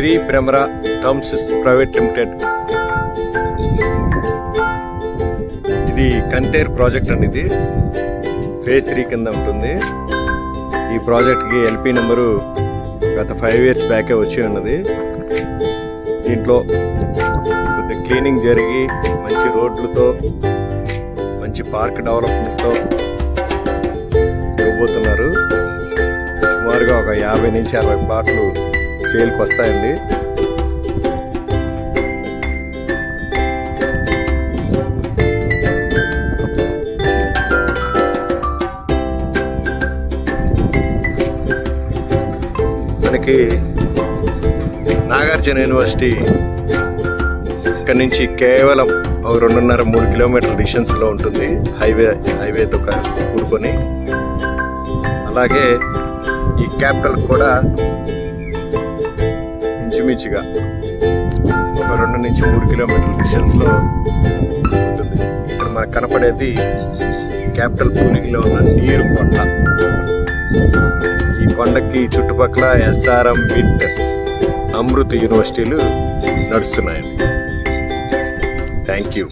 శ్రీ భ్రమరా టర్మ్స్ private limited. ఇది కంటేర్ ప్రాజెక్ట్ అండి. ఇది ఫేజ్ 3 కింద ఉంటుంది. ఈ ప్రాజెక్ట్కి ఎల్పి నెంబరు గత 5 years బ్యాకే వచ్చి ఉన్నది. దీంట్లో కొద్దిగా క్లీనింగ్ జరిగి మంచి రోడ్లతో మంచి పార్క్ డెవలప్మెంట్తో ఇవ్వబోతున్నారు. సుమారుగా ఒక 50 నుంచి 60 ప్లాట్లు సేల్కి వస్తాయండి. మనకి నాగార్జున యూనివర్సిటీ ఇక్కడ నుంచి కేవలం 2.5-3 కిలోమీటర్ల డిస్టెన్స్లో ఉంటుంది. హైవేతో కూడుకొని. అలాగే ఈ క్యాపిటల్ కూడా ఇంచుమించుగా ఒక 2 నుంచి 3 కిలోమీటర్ల డిస్టెన్స్లో ఉంటుంది. ఇక్కడ మనకు కనపడేది క్యాపిటల్ కూలింగ్లో ఉన్న నీరు కొండ. ఈ కొండకి చుట్టుపక్కల SRM, విట్, అమృత్ యూనివర్సిటీలు నడుస్తున్నాయండి. Thank you.